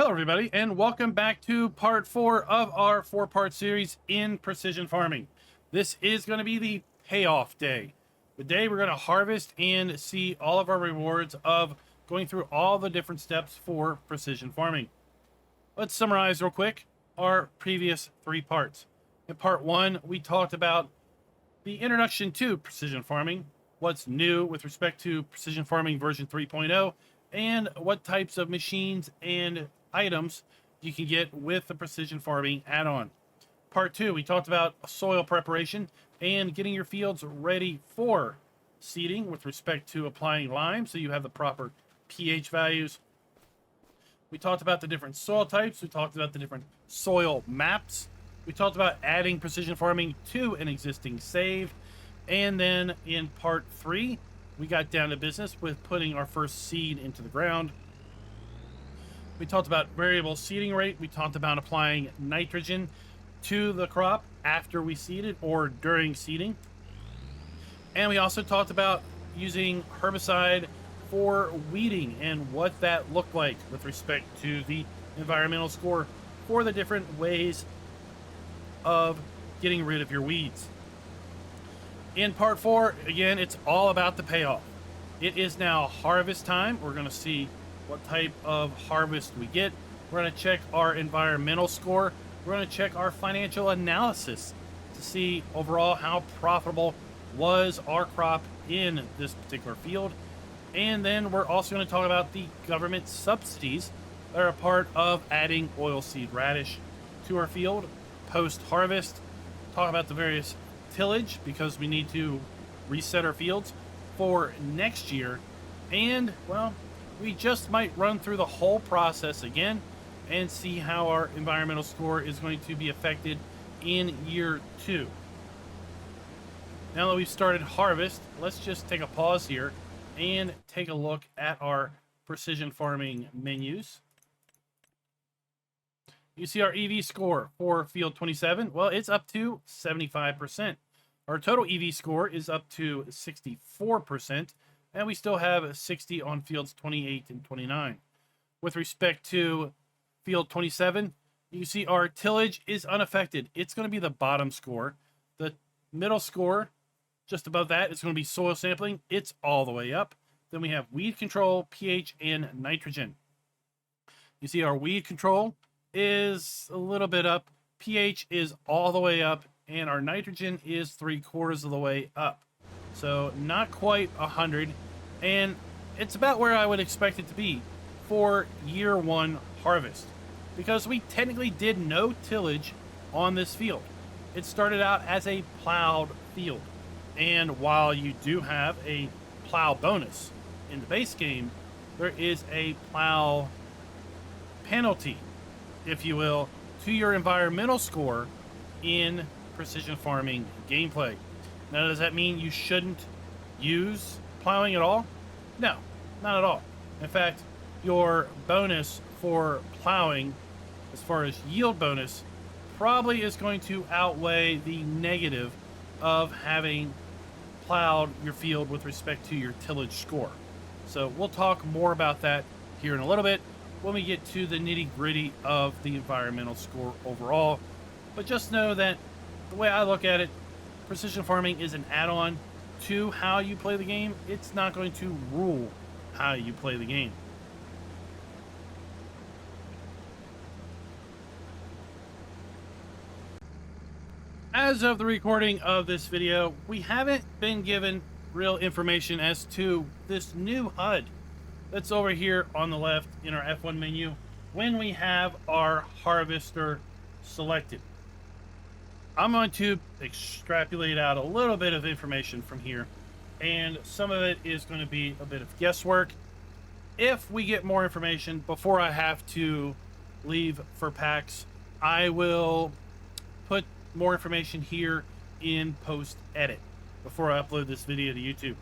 Hello everybody, and welcome back to part 4 of our 4-part series in precision farming. This is going to be the payoff day. The day we're going to harvest and see all of our rewards of going through all the different steps for precision farming. Let's summarize real quick our previous 3 parts. In part 1, we talked about the introduction to precision farming, what's new with respect to precision farming version 3.0, and what types of machines and items you can get with the precision farming add-on. Part 2, we talked about soil preparation and getting your fields ready for seeding with respect to applying lime so you have the proper pH values. We talked about the different soil types. We talked about the different soil maps. We talked about adding precision farming to an existing save. And then in part 3, we got down to business with putting our first seed into the ground. We talked about variable seeding rate. We talked about applying nitrogen to the crop after we seeded or during seeding. And we also talked about using herbicide for weeding and what that looked like with respect to the environmental score for the different ways of getting rid of your weeds. In part 4, again, it's all about the payoff. It is now harvest time. We're going to see what type of harvest we get. We're going to check our environmental score. We're going to check our financial analysis to see overall how profitable was our crop in this particular field. And then we're also going to talk about the government subsidies that are a part of adding oilseed radish to our field post-harvest. Talk about the various tillage because we need to reset our fields for next year. And, well, we just might run through the whole process again and see how our environmental score is going to be affected in year 2. Now that we've started harvest, let's just take a pause here and take a look at our precision farming menus. You see our EV score for field 27. Well, it's up to 75%. Our total EV score is up to 64%. And we still have 60 on fields 28 and 29. With respect to field 27, you see our tillage is unaffected. It's going to be the bottom score. The middle score, just above that, is going to be soil sampling. It's all the way up. Then we have weed control, pH, and nitrogen. You see our weed control is a little bit up. pH is all the way up. And our nitrogen is 3/4 of the way up. So not quite 100, and it's about where I would expect it to be for year 1 harvest, because we technically did no tillage on this field. It started out as a plowed field, and while you do have a plow bonus in the base game, there is a plow penalty, if you will, to your environmental score in precision farming gameplay. Now, does that mean you shouldn't use plowing at all? No, not at all. In fact, your bonus for plowing, as far as yield bonus, probably is going to outweigh the negative of having plowed your field with respect to your tillage score. So we'll talk more about that here in a little bit when we get to the nitty-gritty of the environmental score overall. But just know that the way I look at it, precision farming is an add-on to how you play the game. It's not going to rule how you play the game. As of the recording of this video, we haven't been given real information as to this new HUD that's over here on the left in our F1 menu when we have our harvester selected. I'm going to extrapolate out a little bit of information from here, and some of it is going to be a bit of guesswork. If we get more information before I have to leave for PAX, I will put more information here in post-edit before I upload this video to YouTube.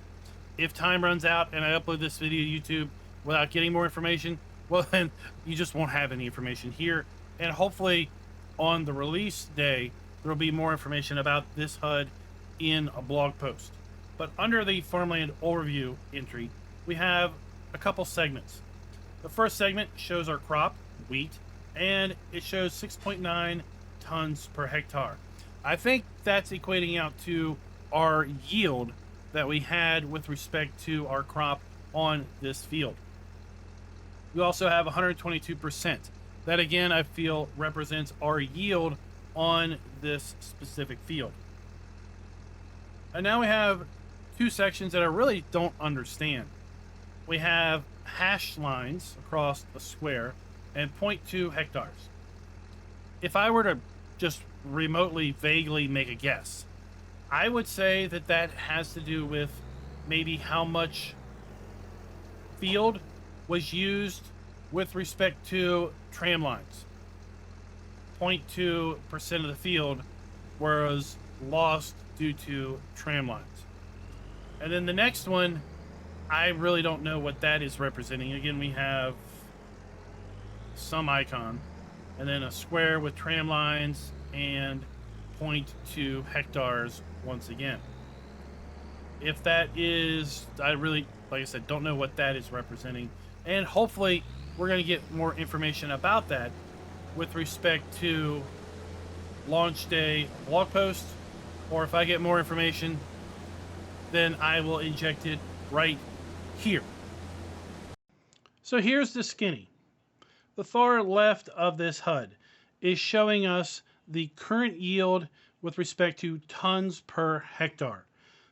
If time runs out and I upload this video to YouTube without getting more information, well, then you just won't have any information here. And hopefully on the release day, there will be more information about this HUD in a blog post. But under the farmland overview entry, we have a couple segments. The first segment shows our crop. wheat, and it shows 6.9 tons per hectare. I think that's equating out to our yield that we had with respect to our crop on this field. We also have 122%. That again, I feel represents our yield on this specific field. And now we have two sections that I really don't understand. We have hash lines across a square and 0.2 hectares. If I were to just remotely, vaguely make a guess, I would say that that has to do with maybe how much field was used with respect to tram lines. 0.2% of the field was lost due to tram lines. And then the next one, I really don't know what that is representing. Again, we have some icon and then a square with tram lines and 0.2 hectares once again. If that is, I really, like I said, don't know what that is representing. And hopefully we're going to get more information about that with respect to launch day blog post, or if I get more information, then I will inject it right here. So here's the skinny. The far left of this HUD is showing us the current yield with respect to tons per hectare.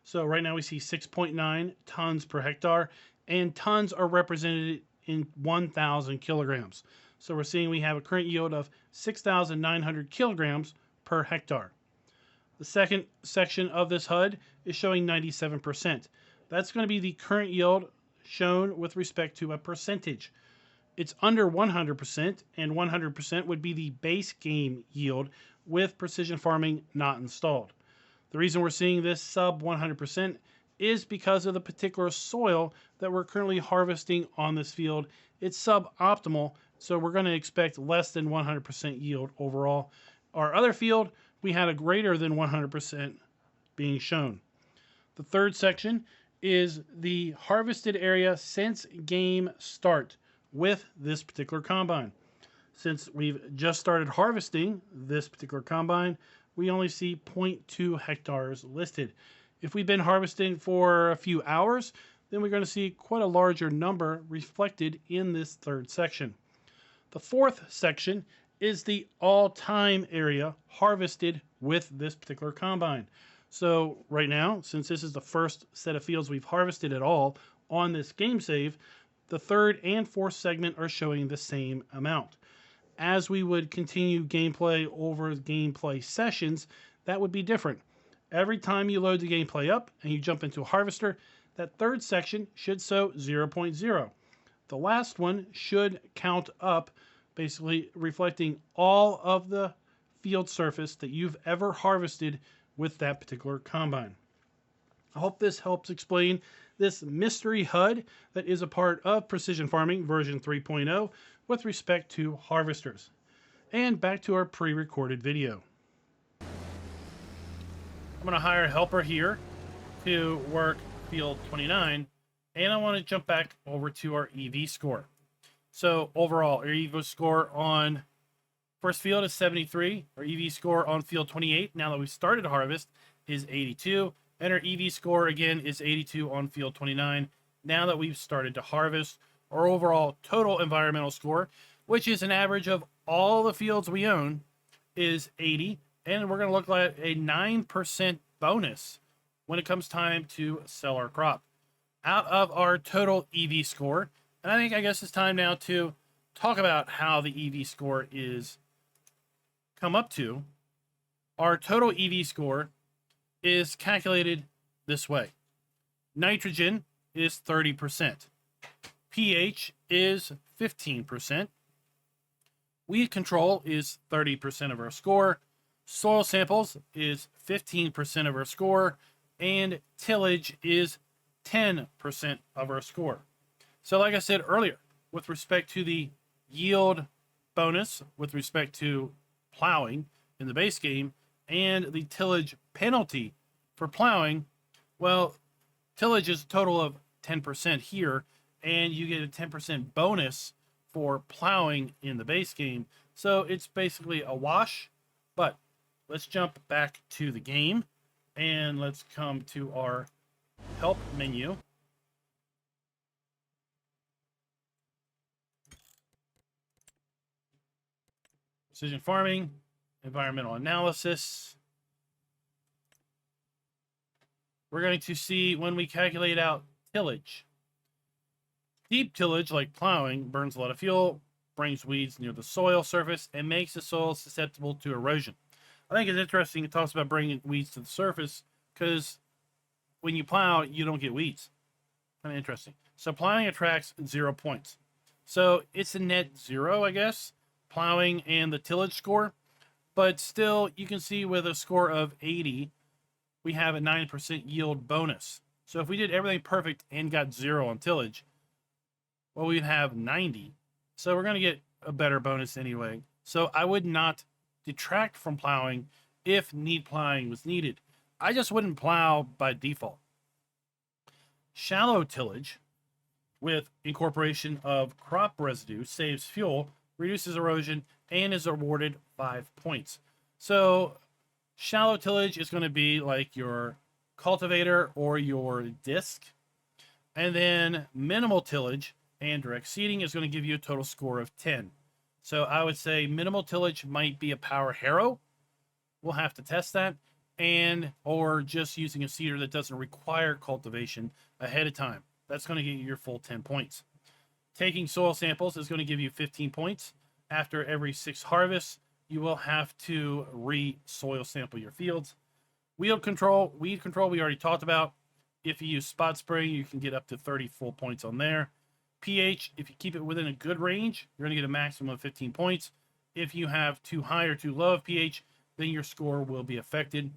So right now we see 6.9 tons per hectare, and tons are represented in 1,000 kilograms. So we're seeing we have a current yield of 6,900 kilograms per hectare. The second section of this HUD is showing 97%. That's going to be the current yield shown with respect to a percentage. It's under 100%, and 100% would be the base game yield with precision farming not installed. The reason we're seeing this sub 100% is because of the particular soil that we're currently harvesting on this field. It's suboptimal, so we're going to expect less than 100% yield overall. Our other field, we had a greater than 100% being shown. The third section is the harvested area since game start with this particular combine. Since we've just started harvesting this particular combine, we only see 0.2 hectares listed. If we've been harvesting for a few hours, then we're going to see quite a larger number reflected in this third section. The fourth section is the all-time area harvested with this particular combine. So right now, since this is the first set of fields we've harvested at all on this game save, the third and fourth segment are showing the same amount. As we would continue gameplay over gameplay sessions, that would be different. Every time you load the gameplay up and you jump into a harvester, that third section should show 0.0. The last one should count up, basically reflecting all of the field surface that you've ever harvested with that particular combine. I hope this helps explain this mystery HUD that is a part of Precision Farming version 3.0 with respect to harvesters. And back to our pre-recorded video. I'm going to hire a helper here to work field 29, and I want to jump back over to our EV score. So overall, our EV score on first field is 73. Our EV score on field 28, now that we've started to harvest, is 82. And our EV score again is 82 on field 29, now that we've started to harvest. Our overall total environmental score, which is an average of all the fields we own, is 80. And we're going to look at a 9% bonus when it comes time to sell our crop. Out of our total EV score, and I guess it's time now to talk about how the EV score is come up to. Our total EV score is calculated this way. Nitrogen is 30%. pH is 15%. Weed control is 30% of our score. Soil samples is 15% of our score. And tillage is 10% of our score. So like I said earlier, with respect to the yield bonus, with respect to plowing in the base game, and the tillage penalty for plowing, well, tillage is a total of 10% here, and you get a 10% bonus for plowing in the base game. So it's basically a wash. But let's jump back to the game and let's come to our help menu. Precision farming, environmental analysis. We're going to see when we calculate out tillage. Deep tillage, like plowing, burns a lot of fuel, brings weeds near the soil surface, and makes the soil susceptible to erosion. I think it's interesting it talks about bringing weeds to the surface because when you plow, you don't get weeds. Kind of interesting. So plowing attracts 0 points. So it's a net 0, I guess, plowing and the tillage score. But still, you can see with a score of 80, we have a 9% yield bonus. So if we did everything perfect and got 0 on tillage, well, we'd have 90. So we're going to get a better bonus anyway. So I would not detract from plowing if plowing was needed. I just wouldn't plow by default. Shallow tillage with incorporation of crop residue saves fuel, reduces erosion, and is awarded 5 points. So shallow tillage is going to be like your cultivator or your disc. And then minimal tillage and direct seeding is going to give you a total score of 10. So I would say minimal tillage might be a power harrow. We'll have to test that. And or just using a seeder that doesn't require cultivation ahead of time. That's going to get you your full 10 points. Taking soil samples is going to give you 15 points. After every 6 harvests, you will have to re-soil sample your fields. Weed control, we already talked about. If you use spot spraying, you can get up to 30 full points on there. pH, if you keep it within a good range, you're going to get a maximum of 15 points. If you have too high or too low of pH, then your score will be affected.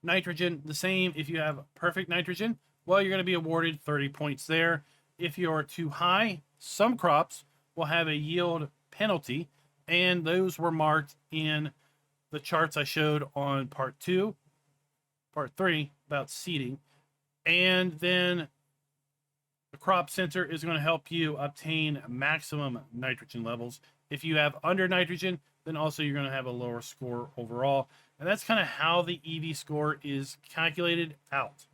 Nitrogen, the same. If you have perfect nitrogen, well, you're going to be awarded 30 points there. If you are too high, some crops will have a yield penalty, and those were marked in the charts I showed on part 2, part 3 about seeding. And then the crop center is going to help you obtain maximum nitrogen levels. If you have under nitrogen, then also you're going to have a lower score overall. And that's kind of how the EV score is calculated out.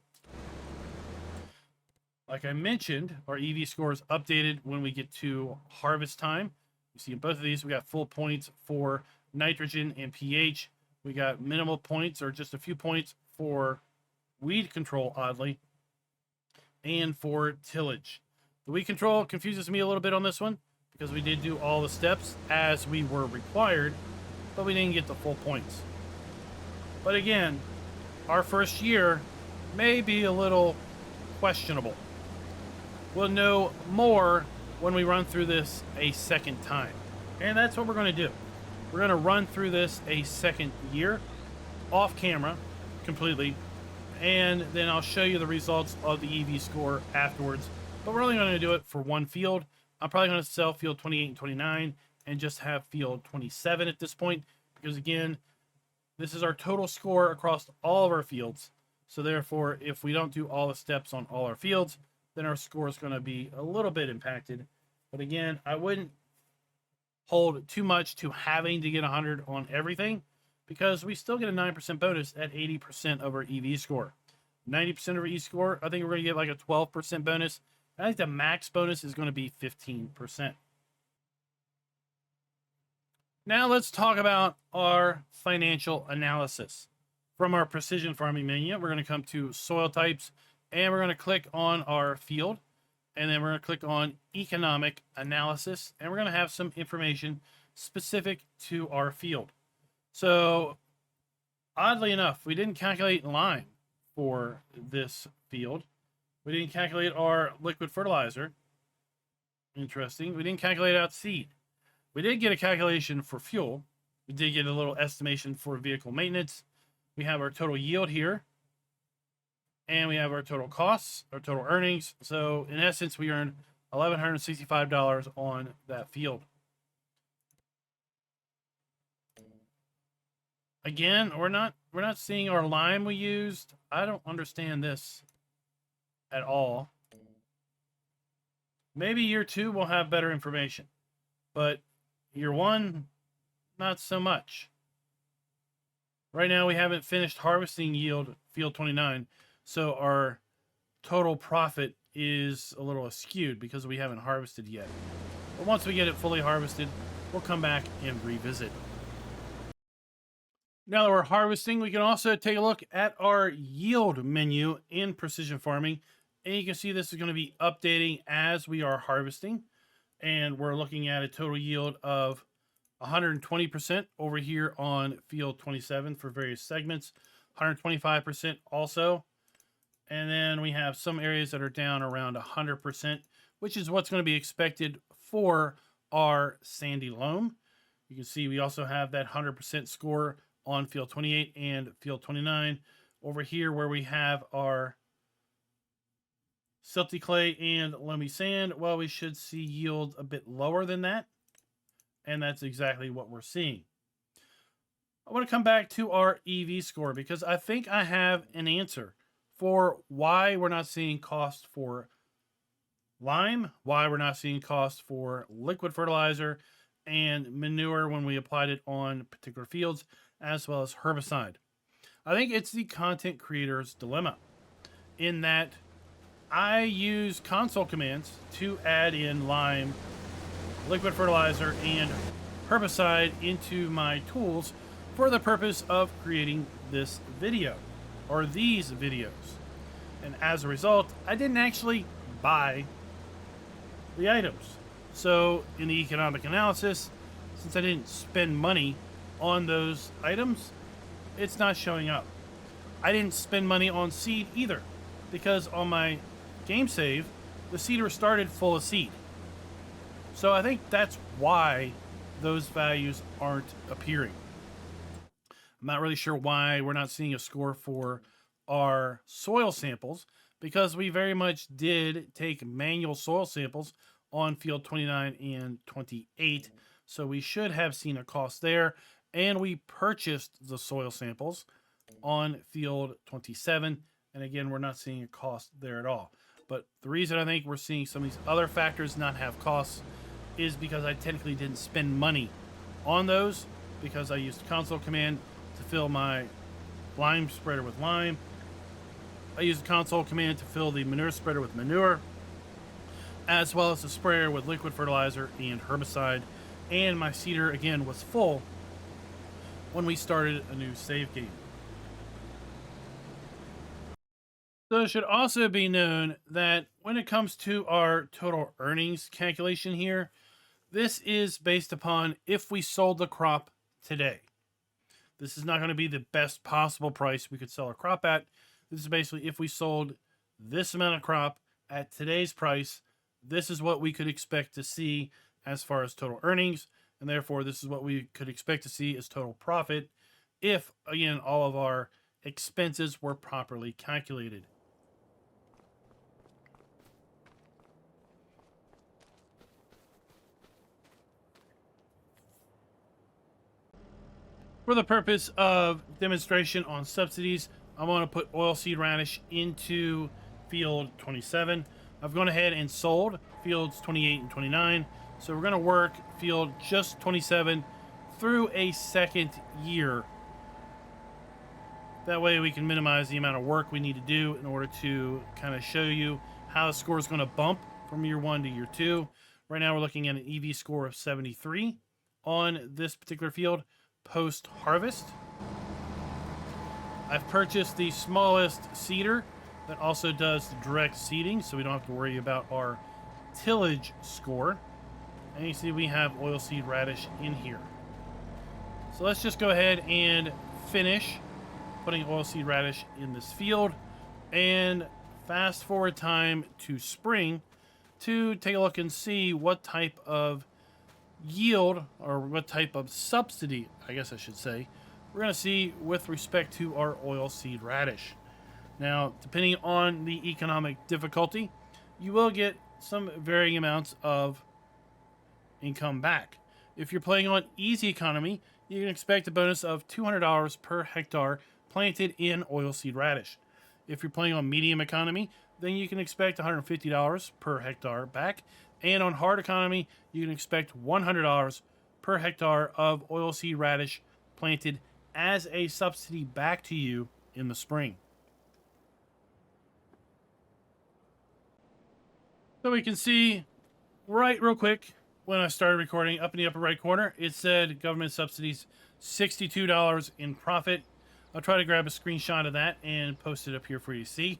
Like I mentioned, our EV score is updated when we get to harvest time. You see in both of these, we got full points for nitrogen and pH. We got minimal points or just a few points for weed control, oddly, and for tillage. The weed control confuses me a little bit on this one because we did do all the steps as we were required, but we didn't get the full points. But again, our first year may be a little questionable. We'll know more when we run through this a second time. And that's what we're going to do. We're going to run through this a second year off camera completely. And then I'll show you the results of the EV score afterwards. But we're only going to do it for one field. I'm probably going to sell field 28 and 29 and just have field 27 at this point. Because again, this is our total score across all of our fields. So therefore, if we don't do all the steps on all our fields, then our score is going to be a little bit impacted. But again, I wouldn't hold too much to having to get 100 on everything because we still get a 9% bonus at 80% of our EV score. 90% of our E score, I think we're going to get like a 12% bonus. I think the max bonus is going to be 15%. Now let's talk about our financial analysis. From our precision farming menu, we're going to come to soil types, and we're going to click on our field, and then we're going to click on economic analysis, and we're going to have some information specific to our field. So oddly enough, we didn't calculate lime for this field. We didn't calculate our liquid fertilizer. Interesting. We didn't calculate out seed. We did get a calculation for fuel. We did get a little estimation for vehicle maintenance. We have our total yield here. And we have our total costs, our total earnings. So in essence, we earned $1,165 on that field. Again, we're not seeing our lime we used. I don't understand this at all. Maybe year 2 will have better information, but year 1, not so much. Right now, we haven't finished harvesting yield field 29, so our total profit is a little skewed because we haven't harvested yet. But once we get it fully harvested, we'll come back and revisit. Now that we're harvesting, we can also take a look at our yield menu in precision farming. And you can see this is going to be updating as we are harvesting. And we're looking at a total yield of 120% over here on field 27 for various segments, 125% also. And then we have some areas that are down around 100%, which is what's going to be expected for our sandy loam. You can see we also have that 100% score on field 28 and field 29. Over here where we have our silty clay and loamy sand, well, we should see yield a bit lower than that. And that's exactly what we're seeing. I want to come back to our EV score because I think I have an answer for why we're not seeing cost for lime, why we're not seeing cost for liquid fertilizer and manure when we applied it on particular fields, as well as herbicide. I think it's the content creator's dilemma in that I use console commands to add in lime, liquid fertilizer, and herbicide into my tools for the purpose of creating this video or these videos. And as a result, I didn't actually buy the items. So in the economic analysis, since I didn't spend money on those items, it's not showing up. I didn't spend money on seed either, because on my game save, the seeder started full of seed. So I think that's why those values aren't appearing. I'm not really sure why we're not seeing a score for our soil samples, because we very much did take manual soil samples on field 29 and 28. So we should have seen a cost there. And we purchased the soil samples on field 27. And again, we're not seeing a cost there at all. But the reason I think we're seeing some of these other factors not have costs is because I technically didn't spend money on those, because I used the console command to fill my lime spreader with lime. I used the console command to fill the manure spreader with manure, as well as the sprayer with liquid fertilizer and herbicide. And my seeder, again, was full when we started a new save game. So it should also be known that when it comes to our total earnings calculation here, this is based upon if we sold the crop today. This is not going to be the best possible price we could sell a crop at. This is basically if we sold this amount of crop at today's price, this is what we could expect to see as far as total earnings. And therefore, this is what we could expect to see as total profit if, again, all of our expenses were properly calculated. For the purpose of demonstration on subsidies, I'm going to put oilseed radish into field 27. I've gone ahead and sold fields 28 and 29. So we're going to work field just 27 through a second year. That way we can minimize the amount of work we need to do in order to kind of show you how the score is going to bump from year 1 to year 2. Right now we're looking at an EV score of 73 on this particular field post-harvest. I've purchased the smallest seeder that also does the direct seeding, so we don't have to worry about our tillage score. And you see we have oilseed radish in here. So let's just go ahead and finish putting oilseed radish in this field and fast forward time to spring to take a look and see what type of yield or what type of subsidy, I guess I should say, we're going to see with respect to our oilseed radish. Now, depending on the economic difficulty, you will get some varying amounts of income back. If you're playing on easy economy, you can expect a bonus of $200 per hectare planted in oilseed radish. If you're playing on medium economy, then you can expect $150 per hectare back. And on hard economy, you can expect $100 per hectare of oilseed radish planted as a subsidy back to you in the spring. So we can see right real quick when I started recording, up in the upper right corner, it said government subsidies, $62 in profit. I'll try to grab a screenshot of that and post it up here for you to see.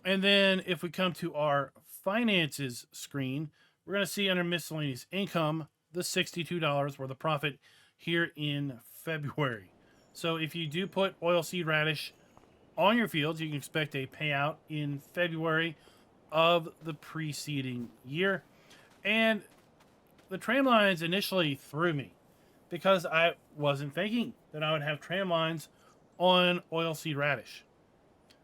And then if we come to our finances screen, we're going to see under miscellaneous income, the $62 worth of profit here in February. So if you do put oilseed radish on your fields, you can expect a payout in February of the preceding year. And the tram lines initially threw me because I wasn't thinking that I would have tram lines on oilseed radish.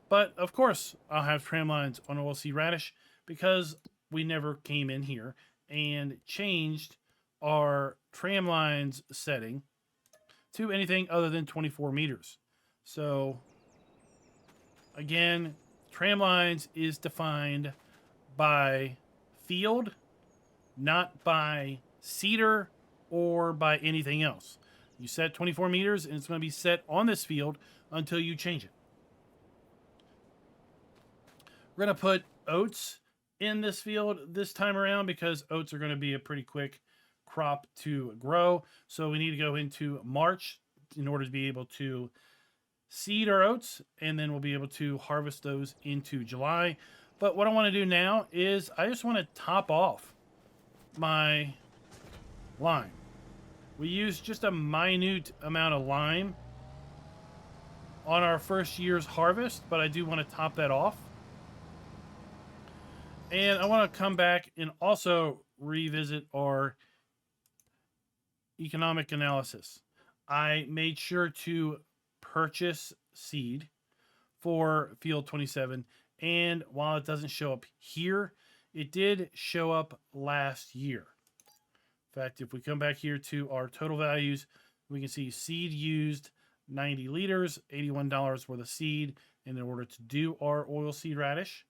But of course, I'll have tram lines on oilseed radish because we never came in here and changed our tram lines setting to anything other than 24 meters. So again, tram lines is defined by field, not by seeder or by anything else. You set 24 meters and it's going to be set on this field until you change it. We're going to put oats in this field this time around because oats are going to be a pretty quick crop to grow. So we need to go into March in order to be able to seed our oats, and then we'll be able to harvest those into July. But what I want to do now is I just want to top off my lime. We use just a minute amount of lime on our first year's harvest, but I do want to top that off. And I want to come back and also revisit our economic analysis. I made sure to purchase seed for field 27, and while it doesn't show up here, it did show up last year. In fact, if we come back here to our total values, we can see seed used 90 liters, $81 worth of seed in order to do our oilseed radish.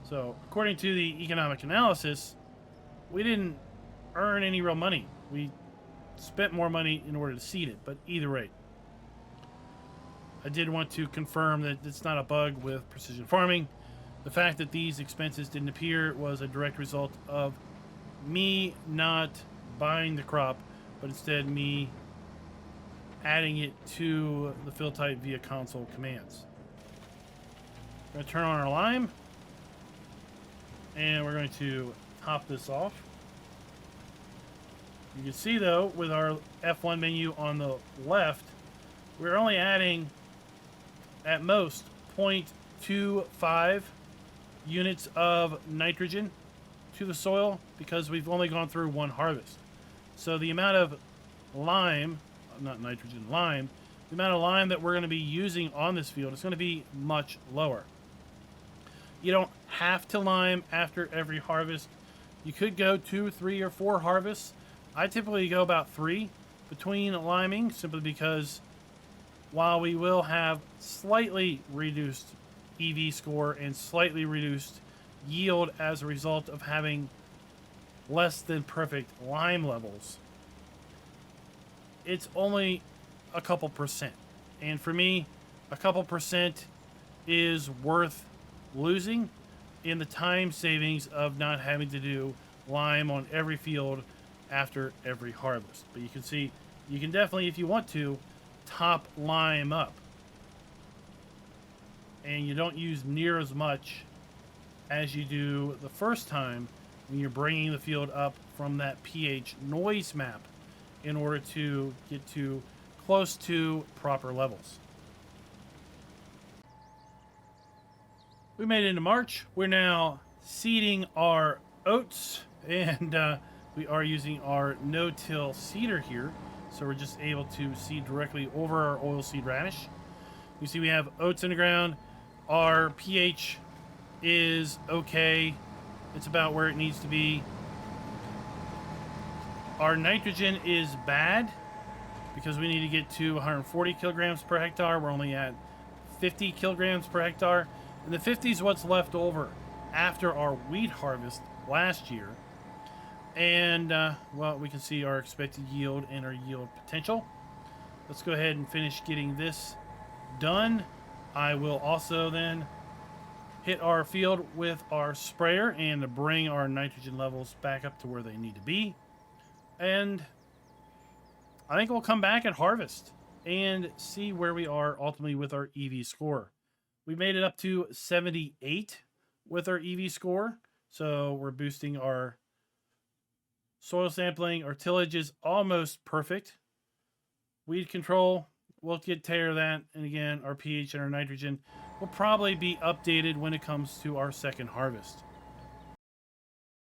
So according to the economic analysis, we didn't earn any real money. We spent more money in order to seed it, but either rate. I did want to confirm that it's not a bug with precision farming. The fact that these expenses didn't appear was a direct result of me not buying the crop, but instead me adding it to the field type via console commands. We're going to turn on our lime, and we're going to top this off. You can see though, with our F1 menu on the left, we're only adding at most 0.25 units of nitrogen to the soil because we've only gone through one harvest. So the amount of lime, not nitrogen, lime, the amount of lime that we're going to be using on this field is going to be much lower. You don't have to lime after every harvest. You could go 2, 3, or 4 harvests. I typically go about 3 between liming, simply because while we will have slightly reduced EV score and slightly reduced yield as a result of having less than perfect lime levels, it's only a couple percent. And for me, a couple percent is worth losing in the time savings of not having to do lime on every field after every harvest. But you can see, you can definitely, if you want to, top lime up. And you don't use near as much as you do the first time when you're bringing the field up from that pH noise map in order to get to close to proper levels. We made it into March. We're now seeding our oats, and we are using our no-till seeder here. So we're just able to seed directly over our oilseed radish. You see we have oats in the ground. Our pH is okay. It's about where it needs to be. Our nitrogen is bad. because we need to get to 140 kilograms per hectare. We're only at 50 kilograms per hectare. And the 50 is what's left over after our wheat harvest last year. And, well, we can see our expected yield and our yield potential. Let's go ahead and finish getting this done. I will also then hit our field with our sprayer and bring our nitrogen levels back up to where they need to be. And I think we'll come back at harvest and see where we are ultimately with our EV score. We made it up to 78 with our EV score. So we're boosting our soil sampling. Our tillage is almost perfect. Weed control, we'll get care of that. And again, our pH and our nitrogen will probably be updated when it comes to our second harvest.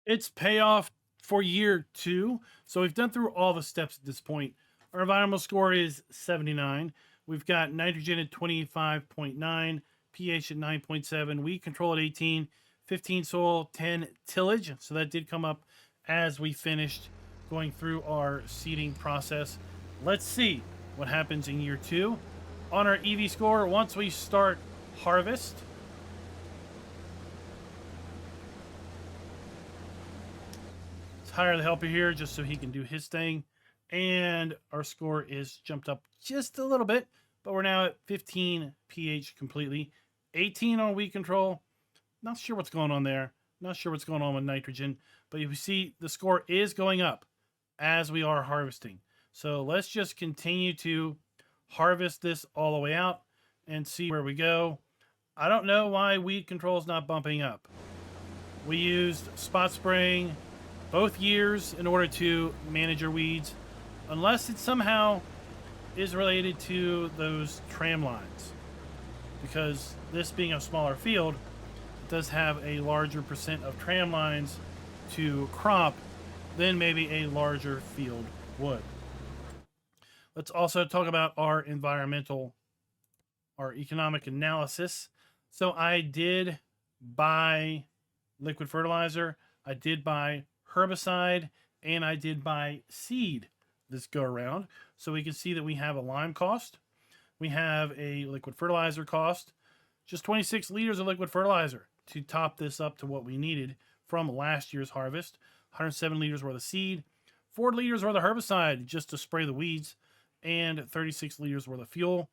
It's payoff for year 2. So we've done through all the steps at this point. Our environmental score is 79. We've got nitrogen at 25.9, pH at 9.7, weed control at 18, 15 soil, 10 tillage. So that did come up as we finished going through our seeding process. Let's see what happens in year 2. On our EV score, once we start harvest, let's hire the helper here just so he can do his thing. And our score is jumped up just a little bit, but we're now at 15 pH completely. 18 on weed control. Not sure what's going on there. Not sure what's going on with nitrogen, but you see the score is going up as we are harvesting. So let's just continue to harvest this all the way out and see where we go. I don't know why weed control is not bumping up. We used spot spraying both years in order to manage our weeds, unless it somehow is related to those tram lines. Because this being a smaller field, it does have a larger percent of tram lines to crop than maybe a larger field would. Let's also talk about our economic analysis. So I did buy liquid fertilizer, I did buy herbicide, and I did buy seed this go around. So we can see that we have a lime cost. We have a liquid fertilizer cost, just 26 liters of liquid fertilizer to top this up to what we needed from last year's harvest. 107 liters worth of seed, 4 liters worth of herbicide just to spray the weeds, and 36 liters worth of fuel.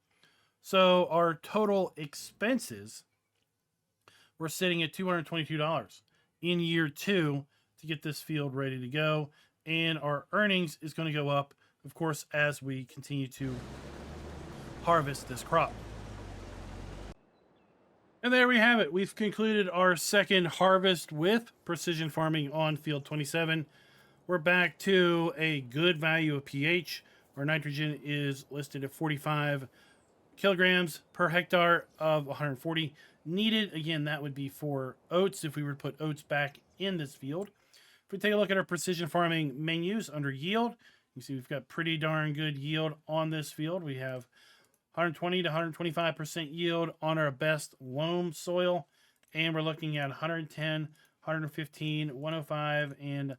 So our total expenses, we're sitting at $222 in year 2 to get this field ready to go. And our earnings is going to go up, of course, as we continue to harvest this crop. And there we have it. We've concluded our second harvest with precision farming on field 27. We're back to a good value of pH. Our nitrogen is listed at 45 kilograms per hectare of 140 needed. Again, that would be for oats if we were to put oats back in this field. If we take a look at our precision farming menus under yield, you see we've got pretty darn good yield on this field. We have 120 to 125% yield on our best loam soil, and we're looking at 110, 115, 105, and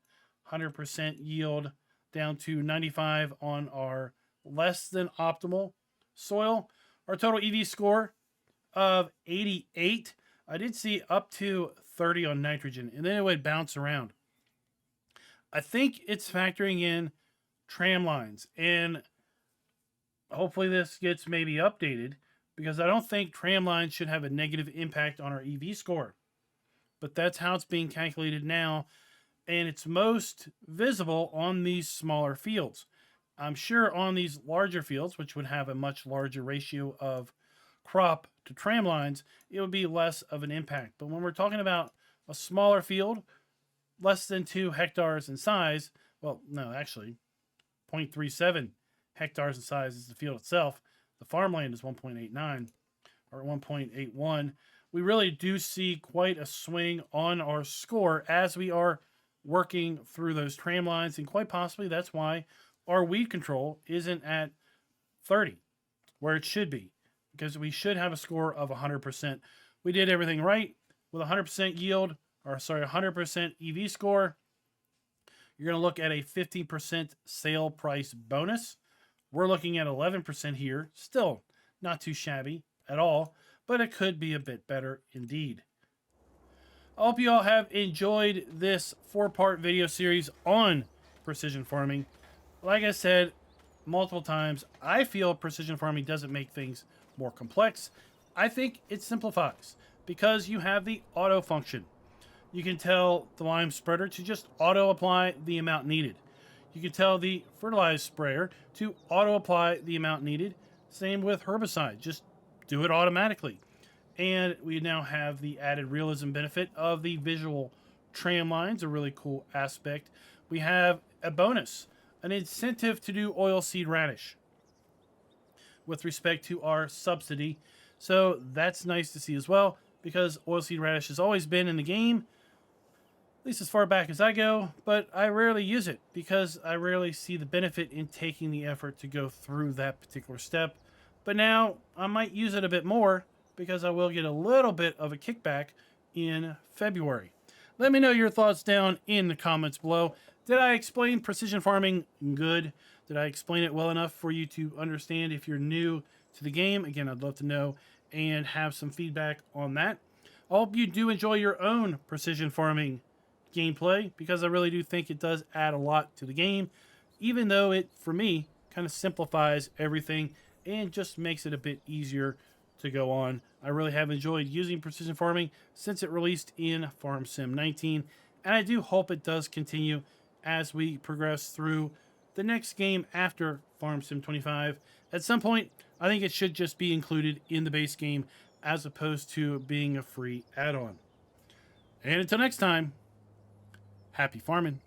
100% yield down to 95 on our less than optimal soil. Our total EV score of 88. I did see up to 30 on nitrogen, and then it would bounce around. I think it's factoring in tram lines, and hopefully this gets maybe updated, because I don't think tram lines should have a negative impact on our EV score. But that's how it's being calculated now, and it's most visible on these smaller fields. I'm sure on these larger fields, which would have a much larger ratio of crop to tram lines, it would be less of an impact. But when we're talking about a smaller field, less than 2 hectares in size, well, no, actually, 0.37 hectares in size is the field itself. The farmland is 1.89 or 1.81. We really do see quite a swing on our score as we are working through those tram lines, and quite possibly that's why our weed control isn't at 30 where it should be, because we should have a score of 100%. We did everything right with 100% yield, or sorry, 100% EV score. You're going to look at a 50% sale price bonus We're looking at 11% here. Still not too shabby at all, but it could be a bit better indeed. I hope you all have enjoyed this 4-part video series on precision farming. Like I said multiple times, I feel precision farming doesn't make things more complex. I think it simplifies because you have the auto function. You can tell the lime spreader to just auto apply the amount needed. You can tell the fertilizer sprayer to auto apply the amount needed. Same with herbicide, just do it automatically. And we now have the added realism benefit of the visual tram lines, a really cool aspect. We have a bonus, an incentive to do oilseed radish with respect to our subsidy. So that's nice to see as well, because oilseed radish has always been in the game, at least as far back as I go, but I rarely use it because I rarely see the benefit in taking the effort to go through that particular step. But now I might use it a bit more because I will get a little bit of a kickback in February. Let me know your thoughts down in the comments below. Did I explain precision farming good? Did I explain it well enough for you to understand if you're new to the game? Again, I'd love to know and have some feedback on that. I hope you do enjoy your own precision farming gameplay, because I really do think it does add a lot to the game, even though it, for me, kind of simplifies everything and just makes it a bit easier to go on. I really have enjoyed using precision farming since it released in Farm Sim 19, and I do hope it does continue as we progress through the next game after Farm Sim 25. At some point, I think it should just be included in the base game as opposed to being a free add-on. And until next time, happy farming.